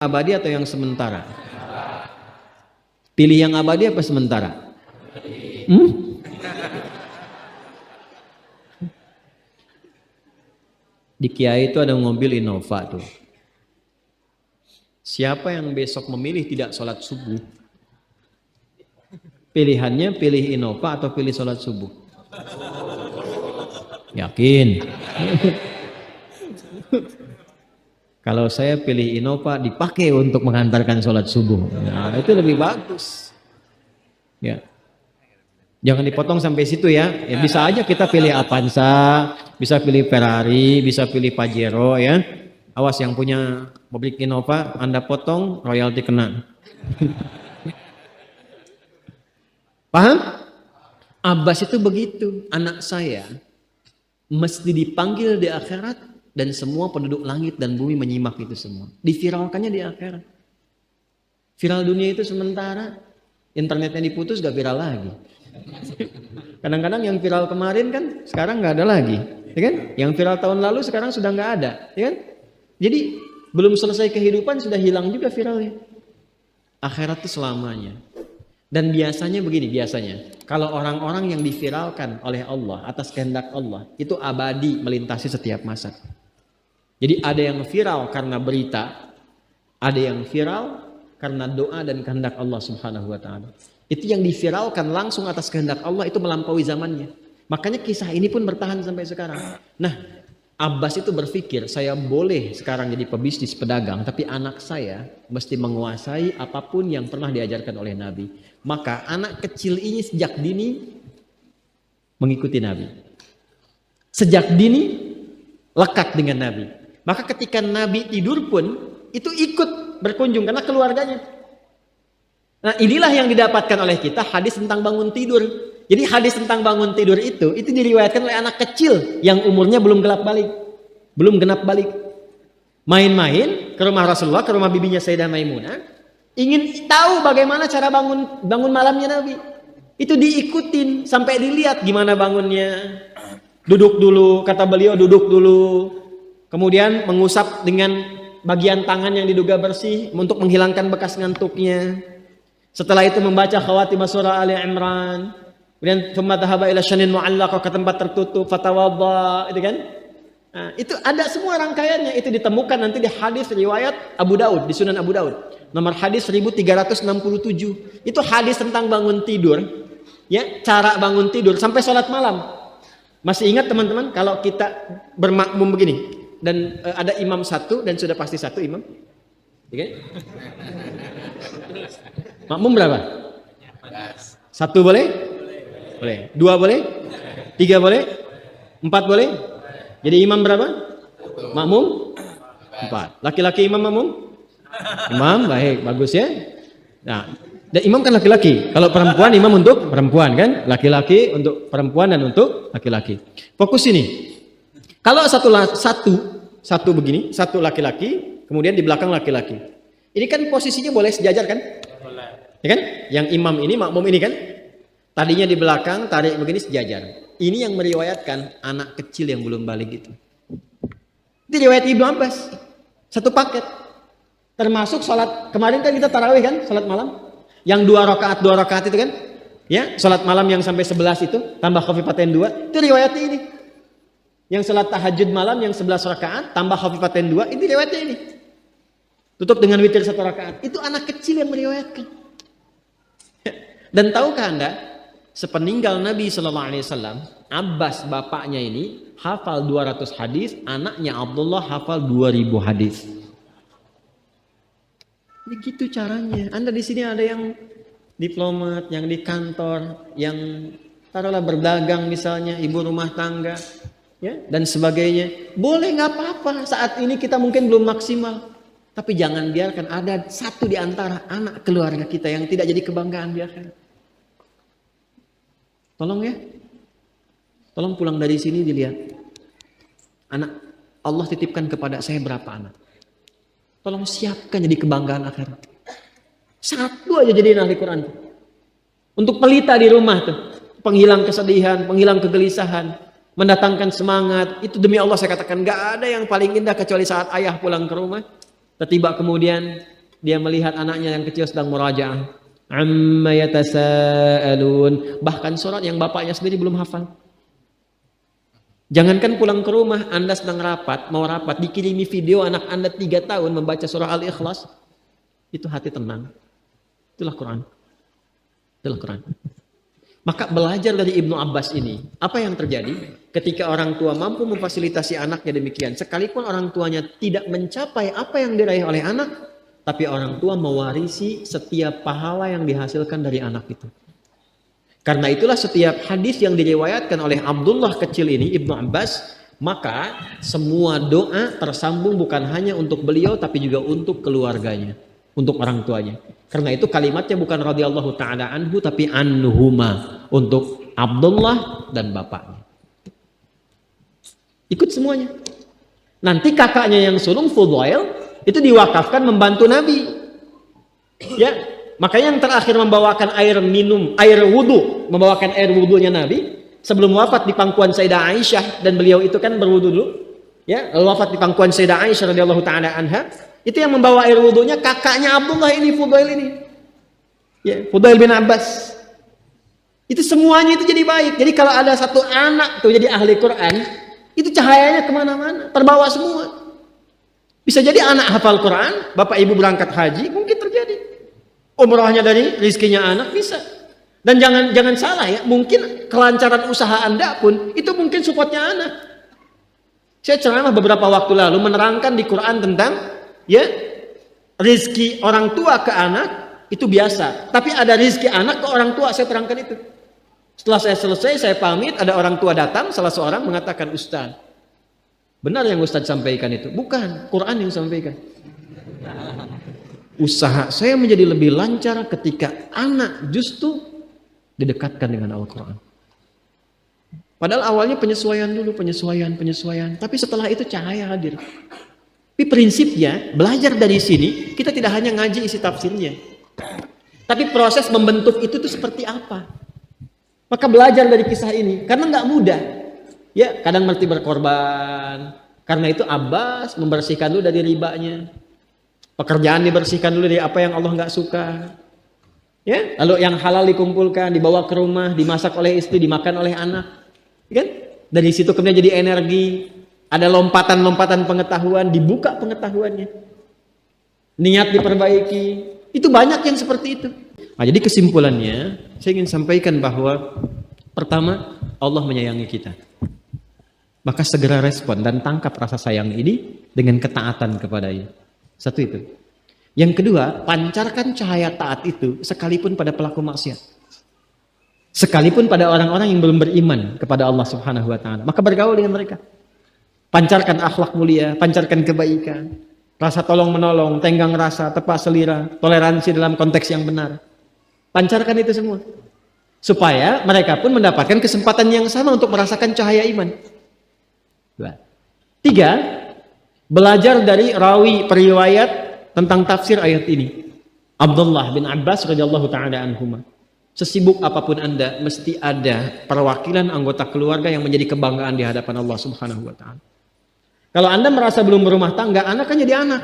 abadi atau yang sementara? Pilih yang abadi apa sementara? Di Kiai itu ada mobil Innova tuh. Siapa yang besok memilih tidak sholat subuh? Pilihannya pilih Innova atau pilih sholat subuh? Yakin? Kalau saya pilih Innova dipakai untuk mengantarkan sholat subuh. Nah, itu lebih bagus. Ya. Jangan dipotong sampai situ ya. Ya bisa aja kita pilih Avanza, bisa pilih Ferrari, bisa pilih Pajero ya. Awas yang punya mobil Innova, Anda potong royalti kena. Paham? Abbas itu begitu. Anak saya mesti dipanggil di akhirat dan semua penduduk langit dan bumi menyimak itu semua. Diviralkannya di akhirat. Viral dunia itu sementara, internetnya diputus gak viral lagi. Kadang-kadang yang viral kemarin kan sekarang nggak ada lagi, ya kan? Yang viral tahun lalu sekarang sudah nggak ada, ya kan? Jadi belum selesai kehidupan sudah hilang juga viralnya. Akhirat itu selamanya. Dan biasanya begini, kalau orang-orang yang diviralkan oleh Allah atas kehendak Allah itu abadi melintasi setiap masa. Jadi ada yang viral karena berita, ada yang viral karena doa dan kehendak Allah Subhanahu wa taala. Itu yang diviralkan langsung atas kehendak Allah itu melampaui zamannya. Makanya kisah ini pun bertahan sampai sekarang. Nah, Abbas itu berpikir, saya boleh sekarang jadi pebisnis pedagang, tapi anak saya mesti menguasai apapun yang pernah diajarkan oleh Nabi. Maka anak kecil ini sejak dini mengikuti Nabi. Sejak dini lekat dengan Nabi. Maka ketika Nabi tidur pun itu ikut berkunjung karena keluarganya. Nah, inilah yang didapatkan oleh kita hadis tentang bangun tidur. Jadi hadis tentang bangun tidur itu diriwayatkan oleh anak kecil yang umurnya belum genap balik. Main-main ke rumah Rasulullah, ke rumah bibinya Sayyidah Maimunah, ingin tahu bagaimana cara bangun malamnya Nabi. Itu diikutin sampai dilihat gimana bangunnya. Duduk dulu, kata beliau duduk dulu. Kemudian mengusap dengan bagian tangan yang diduga bersih untuk menghilangkan bekas ngantuknya. Setelah itu membaca khawatimah surah Ali Imran. Kemudian thumma dhahaba ila syanin mu'allaq, ke tempat tertutup, fatawadda, itu kan? Nah, itu ada semua rangkaiannya, itu ditemukan nanti di hadis riwayat Abu Daud, di Sunan Abu Daud. Nomor hadis 1367. Itu hadis tentang bangun tidur, ya, cara bangun tidur sampai sholat malam. Masih ingat teman-teman kalau kita bermakmum begini dan ada imam satu dan sudah pasti satu imam? Oke? Makmum berapa? Satu boleh? Boleh. Dua boleh? Tiga boleh? Empat boleh? Jadi imam berapa? Makmum? Empat. Laki-laki imam makmum? Imam, baik, bagus ya. Nah, dan imam kan laki-laki. Kalau perempuan imam untuk perempuan kan? Laki-laki untuk perempuan dan untuk laki-laki. Fokus ini. Kalau satu begini, satu laki-laki, kemudian di belakang laki-laki. Ini kan posisinya boleh sejajar kan? Ya kan? Yang imam ini, makmum ini kan? Tadinya di belakang, tarik begini sejajar. Ini yang meriwayatkan anak kecil yang belum balik itu. Itu riwayat Ibnu Abbas. Satu paket. Termasuk sholat, kemarin kan kita tarawih kan? Sholat malam. Yang dua rakaat itu kan? Ya, sholat malam yang sampai 11 itu, tambah khafifatain 2. Itu riwayatnya ini. Yang sholat tahajud malam yang 11 rakaat, tambah khafifatain 2. Ini riwayatnya ini. Tutup dengan witir 1 rakaat. Itu anak kecil yang meriwayatkan. Dan tahukah Anda, sepeninggal Nabi SAW, Abbas bapaknya ini hafal 200 hadis, anaknya Abdullah hafal 2000 hadis. Begitu caranya. Anda di sini ada yang diplomat, yang di kantor, yang taruhlah berdagang misalnya, ibu rumah tangga, ya, dan sebagainya. Boleh, nggak apa-apa. Saat ini kita mungkin belum maksimal. Tapi jangan biarkan ada satu di antara anak keluarga kita yang tidak jadi kebanggaan di akhirat. Tolong ya. Tolong pulang dari sini dilihat. Anak Allah titipkan kepada saya berapa anak. Tolong siapkan jadi kebanggaan akhirat. Satu aja jadi ahli Quran. Untuk pelita di rumah tuh. Penghilang kesedihan, penghilang kegelisahan. Mendatangkan semangat. Itu demi Allah saya katakan gak ada yang paling indah kecuali saat ayah pulang ke rumah. Tiba kemudian dia melihat anaknya yang kecil sedang murajaah. Amma yatasaalun. Bahkan surat yang bapaknya sendiri belum hafal. Jangankan pulang ke rumah, Anda sedang mau rapat, dikirimi video anak Anda 3 tahun membaca surah Al-Ikhlas, itu hati tenang. Itulah Quran. Itulah Quran. Maka belajar dari Ibnu Abbas ini, apa yang terjadi ketika orang tua mampu memfasilitasi anaknya demikian, sekalipun orang tuanya tidak mencapai apa yang diraih oleh anak, tapi orang tua mewarisi setiap pahala yang dihasilkan dari anak itu. Karena itulah setiap hadis yang diriwayatkan oleh Abdullah kecil ini, Ibnu Abbas, maka semua doa tersambung bukan hanya untuk beliau tapi juga untuk keluarganya, untuk orang tuanya. Karena itu kalimatnya bukan radhiyallahu taala anhu tapi anhuma, untuk Abdullah dan bapaknya. Ikut semuanya. Nanti kakaknya yang sulung Fudail itu diwakafkan membantu Nabi. Ya, makanya yang terakhir membawakan air wudu, membawakan air wudunya Nabi sebelum wafat di pangkuan Sayyidah Aisyah, dan beliau itu kan berwudu dulu, ya, lalu wafat di pangkuan Sayyidah Aisyah radhiyallahu taala anha. Itu yang membawa air wudunya kakaknya Abdullah ini, Fudail ini. Ya, Fudail bin Abbas. Itu semuanya itu jadi baik. Jadi kalau ada satu anak tuh jadi ahli Quran, itu cahayanya kemana-mana, terbawa semua. Bisa jadi anak hafal Quran, bapak ibu berangkat haji, mungkin terjadi. Umrahnya dari rizkinya anak bisa. Dan jangan salah ya, mungkin kelancaran usaha Anda pun itu mungkin supportnya anak. Saya ceramah beberapa waktu lalu menerangkan di Quran tentang ya rizki orang tua ke anak itu biasa, tapi ada rizki anak ke orang tua. Saya terangkan itu. Setelah saya selesai, saya pamit, ada orang tua datang, salah seorang mengatakan, Ustaz, benar yang Ustaz sampaikan itu? Bukan, Quran yang sampaikan. Usaha saya menjadi lebih lancar ketika anak justru didekatkan dengan Al-Quran. Padahal awalnya penyesuaian dulu, penyesuaian. Tapi setelah itu cahaya hadir. Tapi prinsipnya, belajar dari sini, kita tidak hanya ngaji isi tafsirnya. Tapi proses membentuk itu tuh seperti apa? Maka belajar dari kisah ini, karena nggak mudah. Ya, kadang mesti berkorban. Karena itu Abbas membersihkan dulu dari ribanya. Pekerjaan dibersihkan dulu dari apa yang Allah nggak suka. Ya, lalu yang halal dikumpulkan, dibawa ke rumah, dimasak oleh istri, dimakan oleh anak. Kan? Dari situ kemudian jadi energi. Ada lompatan-lompatan pengetahuan, dibuka pengetahuannya. Niat diperbaiki. Itu banyak yang seperti itu. Nah, jadi kesimpulannya, saya ingin sampaikan bahwa pertama, Allah menyayangi kita. Maka segera respon dan tangkap rasa sayang ini dengan ketaatan kepadanya. Satu itu. Yang kedua, pancarkan cahaya taat itu sekalipun pada pelaku maksiat. Sekalipun pada orang-orang yang belum beriman kepada Allah Subhanahu wa taala. Maka bergaul dengan mereka. Pancarkan akhlak mulia, pancarkan kebaikan, rasa tolong menolong, tenggang rasa, tepat selira, toleransi dalam konteks yang benar. Pancarkan itu semua. Supaya mereka pun mendapatkan kesempatan yang sama untuk merasakan cahaya iman. 3, belajar dari rawi periwayat tentang tafsir ayat ini. Abdullah bin Abbas radhiyallahu taala anhuma. Sesibuk apapun Anda, mesti ada perwakilan anggota keluarga yang menjadi kebanggaan di hadapan Allah Subhanahu wa taala. Kalau Anda merasa belum berumah tangga, anak kan jadi anak.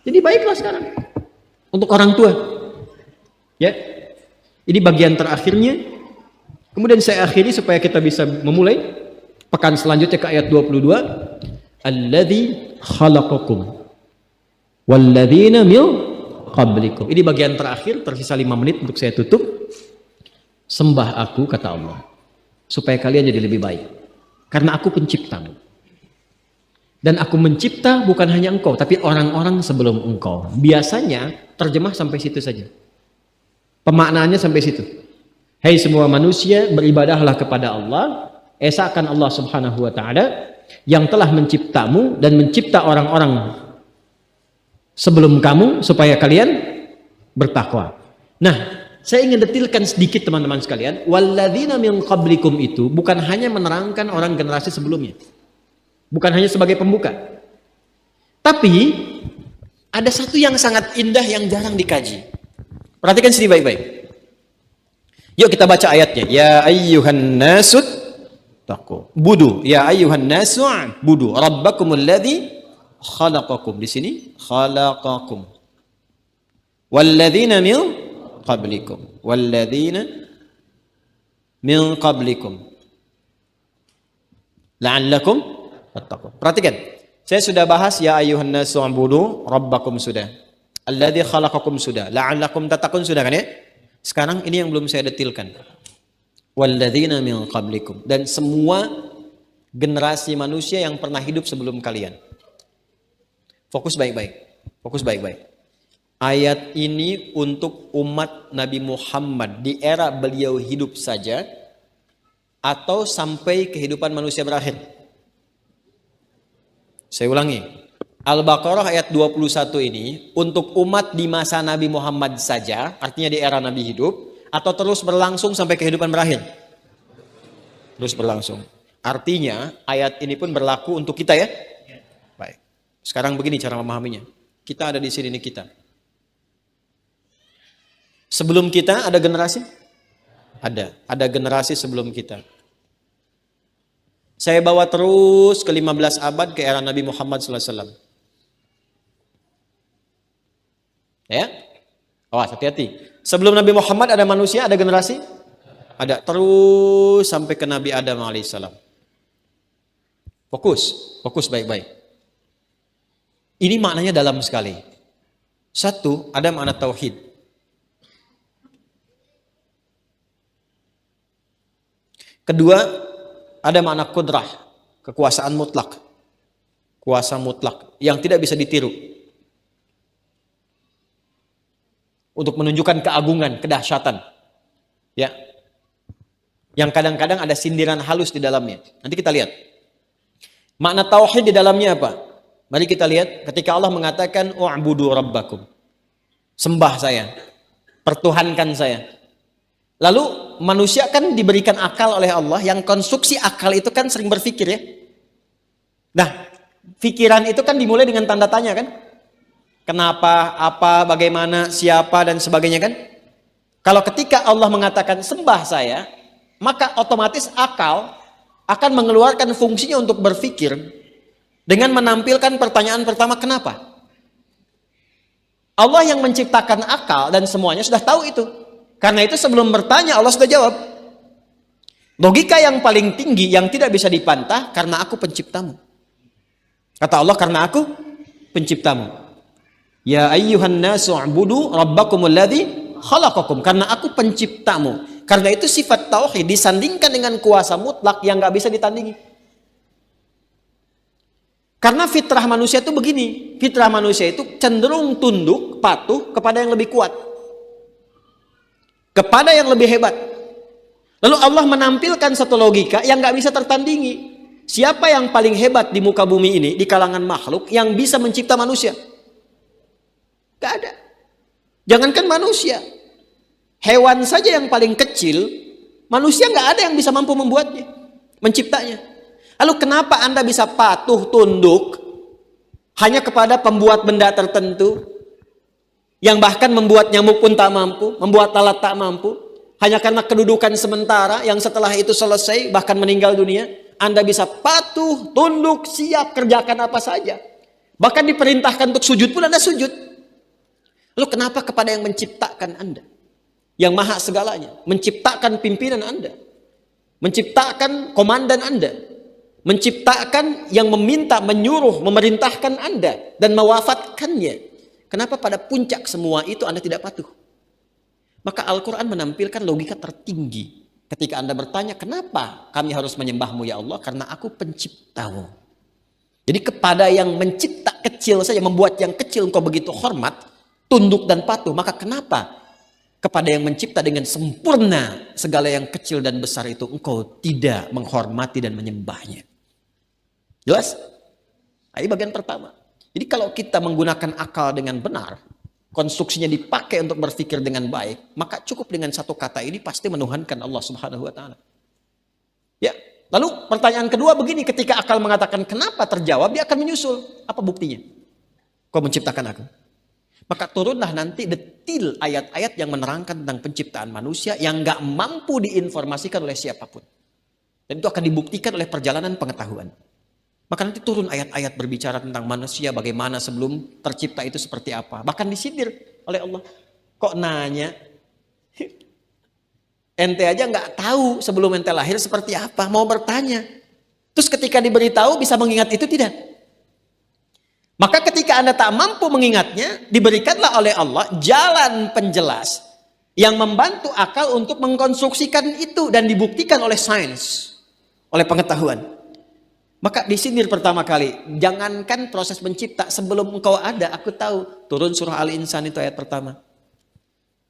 Jadi baiklah sekarang untuk orang tua. Ya. Ini bagian terakhirnya. Kemudian saya akhiri supaya kita bisa memulai pekan selanjutnya ke ayat 22. Alladzi khalaqakum walladzina min qablikum. Ini bagian terakhir, tersisa 5 menit untuk saya tutup. Sembah aku, kata Allah, supaya kalian jadi lebih baik. Karena aku penciptamu. Dan aku mencipta bukan hanya engkau, tapi orang-orang sebelum engkau. Biasanya terjemah sampai situ saja. Pemaknaannya sampai situ. Hai semua manusia, beribadahlah kepada Allah, esakan Allah Subhanahu wa taala yang telah menciptamu dan mencipta orang-orang sebelum kamu supaya kalian bertakwa. Nah, saya ingin detilkan sedikit teman-teman sekalian. Walladzina min qablikum itu bukan hanya menerangkan orang generasi sebelumnya. Bukan hanya sebagai pembuka. Tapi ada satu yang sangat indah yang jarang dikaji. Perhatikan sini baik-baik. Yuk kita baca ayatnya. Ya ayyuhan nasut taqu. Budu. Ya ayyuhan nasu' budu. Rabbakumul ladzi khalaqakum. Di sini khalaqakum. Walladzina min qablikum. Walladzina min qablikum. La'allakum tattaqun. Perhatikan. Saya sudah bahas ya ayyuhan nasu ubudu rabbakum sudah. Alladzi khalaqakum sudah. La'allakum tattaqun sudah kan ya? Sekarang ini yang belum saya detilkan. Walladzina min qablikum. Dan semua generasi manusia yang pernah hidup sebelum kalian. Fokus baik-baik. Fokus baik-baik. Ayat ini untuk umat Nabi Muhammad di era beliau hidup saja atau sampai kehidupan manusia berakhir. Saya ulangi. Al-Baqarah ayat 21 ini untuk umat di masa Nabi Muhammad saja, artinya di era Nabi hidup, atau terus berlangsung sampai kehidupan berakhir? Terus berlangsung. Artinya ayat ini pun berlaku untuk kita ya. Baik. Sekarang begini cara memahaminya. Kita ada di sini nih kita. Sebelum kita ada generasi? Ada generasi sebelum kita. Saya bawa terus ke 15 abad ke era Nabi Muhammad SAW. Ya? Awas, hati-hati. Sebelum Nabi Muhammad ada manusia, ada generasi? Ada. Terus sampai ke Nabi Adam alaihissalam. Fokus baik-baik. Ini maknanya dalam sekali. Satu, ada makna tauhid. Kedua, ada makna kudrah, kekuasaan mutlak. Kuasa mutlak yang tidak bisa ditiru. Untuk menunjukkan keagungan, kedahsyatan. Ya. Yang kadang-kadang ada sindiran halus di dalamnya. Nanti kita lihat. Makna tauhid di dalamnya apa? Mari kita lihat ketika Allah mengatakan u'budu rabbakum. Sembah saya. Pertuhankan saya. Lalu manusia kan diberikan akal oleh Allah, yang konstruksi akal itu kan sering berpikir ya. Nah, pikiran itu kan dimulai dengan tanda tanya kan? Kenapa, apa, bagaimana, siapa dan sebagainya kan? Kalau ketika Allah mengatakan sembah saya, maka otomatis akal akan mengeluarkan fungsinya untuk berpikir dengan menampilkan pertanyaan pertama, kenapa? Allah yang menciptakan akal dan semuanya sudah tahu itu. Karena itu sebelum bertanya Allah sudah jawab. Logika yang paling tinggi yang tidak bisa dipantah, karena aku penciptamu. Kata Allah, karena aku penciptamu. Ya ayyuhan nasu ubudu rabbakumul ladzi khalaqakum. Karena aku penciptamu. Karena itu sifat tauhid disandingkan dengan kuasa mutlak yang gak bisa ditandingi. Karena fitrah manusia itu begini. Fitrah manusia itu cenderung tunduk, patuh kepada yang lebih kuat. Kepada yang lebih hebat. Lalu Allah menampilkan satu logika yang gak bisa tertandingi. Siapa yang paling hebat di muka bumi ini, di kalangan makhluk, yang bisa mencipta manusia? Gak ada. Jangankan manusia. Hewan saja yang paling kecil, manusia gak ada yang bisa mampu membuatnya, menciptanya. Lalu kenapa Anda bisa patuh, tunduk, hanya kepada pembuat benda tertentu, yang bahkan membuat nyamuk pun tak mampu, membuat lalat tak mampu, hanya karena kedudukan sementara yang setelah itu selesai, bahkan meninggal dunia, Anda bisa patuh, tunduk, siap, kerjakan apa saja. Bahkan diperintahkan untuk sujud pun Anda sujud. Lalu kenapa kepada yang menciptakan Anda? Yang maha segalanya, menciptakan pimpinan Anda, menciptakan komandan Anda, menciptakan yang meminta, menyuruh, memerintahkan Anda, dan mewafatkannya. Kenapa pada puncak semua itu Anda tidak patuh? Maka Al-Quran menampilkan logika tertinggi. Ketika Anda bertanya, kenapa kami harus menyembahmu ya Allah? Karena aku penciptamu. Jadi kepada yang mencipta kecil saja, membuat yang kecil engkau begitu hormat, tunduk dan patuh. Maka kenapa kepada yang mencipta dengan sempurna segala yang kecil dan besar itu engkau tidak menghormati dan menyembahnya? Jelas? Ini bagian pertama. Jadi kalau kita menggunakan akal dengan benar, konstruksinya dipakai untuk berpikir dengan baik, maka cukup dengan satu kata ini pasti menuhankan Allah Subhanahu wa taala. Ya, lalu pertanyaan kedua begini, ketika akal mengatakan kenapa terjawab, dia akan menyusul. Apa buktinya? Kau menciptakan aku. Maka turunlah nanti detil ayat-ayat yang menerangkan tentang penciptaan manusia yang gak mampu diinformasikan oleh siapapun. Dan itu akan dibuktikan oleh perjalanan pengetahuan. Maka nanti turun ayat-ayat berbicara tentang manusia bagaimana sebelum tercipta itu seperti apa. Bahkan disindir oleh Allah. Kok nanya? Ente aja nggak tahu sebelum ente lahir seperti apa. Mau bertanya. Terus ketika diberitahu bisa mengingat itu tidak? Maka ketika Anda tak mampu mengingatnya, diberikanlah oleh Allah jalan penjelas yang membantu akal untuk mengkonstruksikan itu dan dibuktikan oleh sains, oleh pengetahuan. Maka disindir pertama kali, jangankan proses mencipta, sebelum engkau ada, aku tahu. Turun surah Al-Insan itu ayat pertama.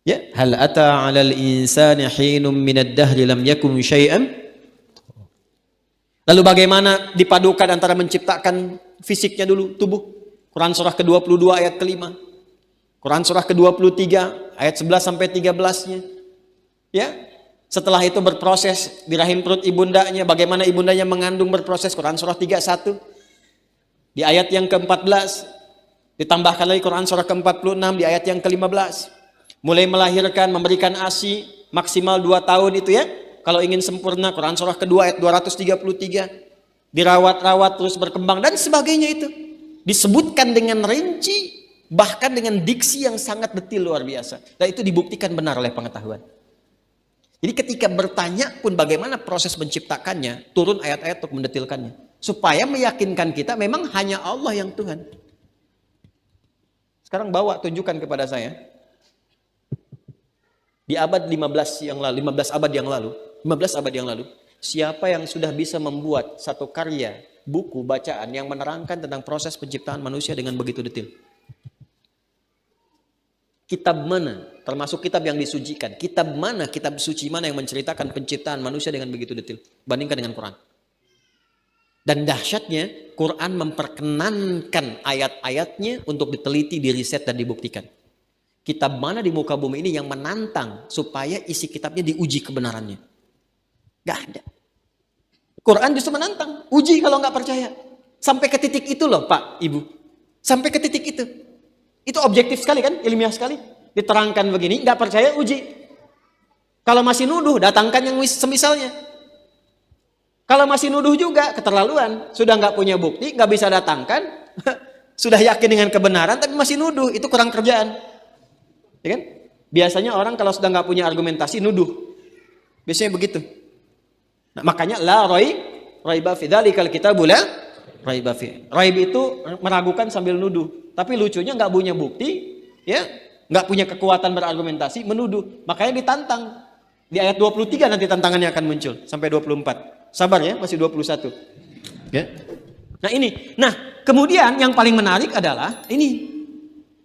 Ya, hal ata 'alal insani hinum minad dahri lam yakun syai'an. Lalu bagaimana dipadukan antara menciptakan fisiknya dulu, tubuh. Quran surah ke-22 ayat ke-5. Quran surah ke-23 ayat 11 sampai 13-nya. Ya. Setelah itu berproses di rahim perut ibundanya, bagaimana ibundanya mengandung berproses, Quran surah 31. Di ayat yang ke-14 ditambahkan lagi Quran surah ke-46 di ayat yang ke-15. Mulai melahirkan, memberikan ASI maksimal 2 tahun itu ya. Kalau ingin sempurna, Quran surah kedua ayat 233. Dirawat-rawat terus berkembang dan sebagainya itu. Disebutkan dengan rinci, bahkan dengan diksi yang sangat detil luar biasa. Dan itu dibuktikan benar oleh pengetahuan. Jadi ketika bertanya pun bagaimana proses menciptakannya, turun ayat-ayat untuk mendetilkannya. Supaya meyakinkan kita memang hanya Allah yang Tuhan. Sekarang bawa tunjukkan kepada saya. Di abad 15 yang lalu, 15 abad yang lalu, siapa yang sudah bisa membuat satu karya, buku, bacaan yang menerangkan tentang proses penciptaan manusia dengan begitu detil? Kitab mana, termasuk kitab yang disucikan, kitab mana, kitab suci mana yang menceritakan penciptaan manusia dengan begitu detil? Bandingkan dengan Quran. Dan dahsyatnya, Quran memperkenankan ayat-ayatnya untuk diteliti, diriset, dan dibuktikan. Kitab mana di muka bumi ini yang menantang supaya isi kitabnya diuji kebenarannya? Gak ada. Quran justru menantang, uji kalau nggak percaya. Sampai ke titik itu loh Pak, Ibu. Sampai ke titik itu. Itu objektif sekali kan, ilmiah sekali. Diterangkan begini, nggak percaya, uji. Kalau masih nuduh, datangkan yang semisalnya. Kalau masih nuduh juga, keterlaluan. Sudah nggak punya bukti, nggak bisa datangkan. Sudah yakin dengan kebenaran, tapi masih nuduh. Itu kurang kerjaan. Ya kan? Biasanya orang kalau sudah nggak punya argumentasi, nuduh. Biasanya begitu. Nah, makanya la raiba fi dzalikal kitabu la raiba fi. Raib itu meragukan sambil nuduh. Tapi lucunya nggak punya bukti, ya, nggak punya kekuatan berargumentasi, menuduh. Makanya ditantang. Di ayat 23 nanti tantangannya akan muncul sampai 24. Sabar ya, masih 21. Ya. Nah ini. Nah, kemudian yang paling menarik adalah ini.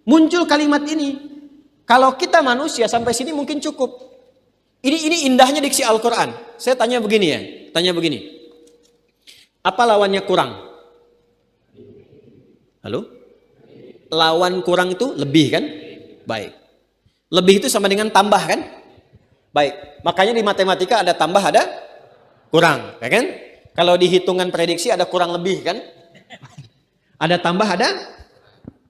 Muncul kalimat ini. Kalau kita manusia sampai sini mungkin cukup. Ini indahnya diksi Al-Quran. Saya tanya begini ya. Tanya begini. Apa lawannya kurang? Halo? Lawan kurang itu lebih kan? Baik. Lebih itu sama dengan tambah kan? Baik. Makanya di matematika ada tambah, ada kurang. Ya kan? Kalau di hitungan prediksi ada kurang lebih kan? Ada tambah, ada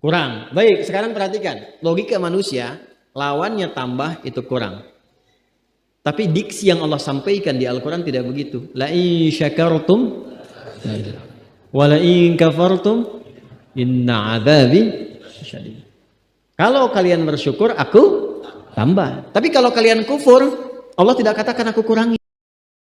kurang. Baik, sekarang perhatikan. Logika manusia, lawannya tambah itu kurang. Tapi diksi yang Allah sampaikan di Al-Quran tidak begitu. La in syakartum wa la in kafartum inna adzabi syadid. Kalau kalian bersyukur, aku tambah. Tapi kalau kalian kufur, Allah tidak katakan aku kurangi.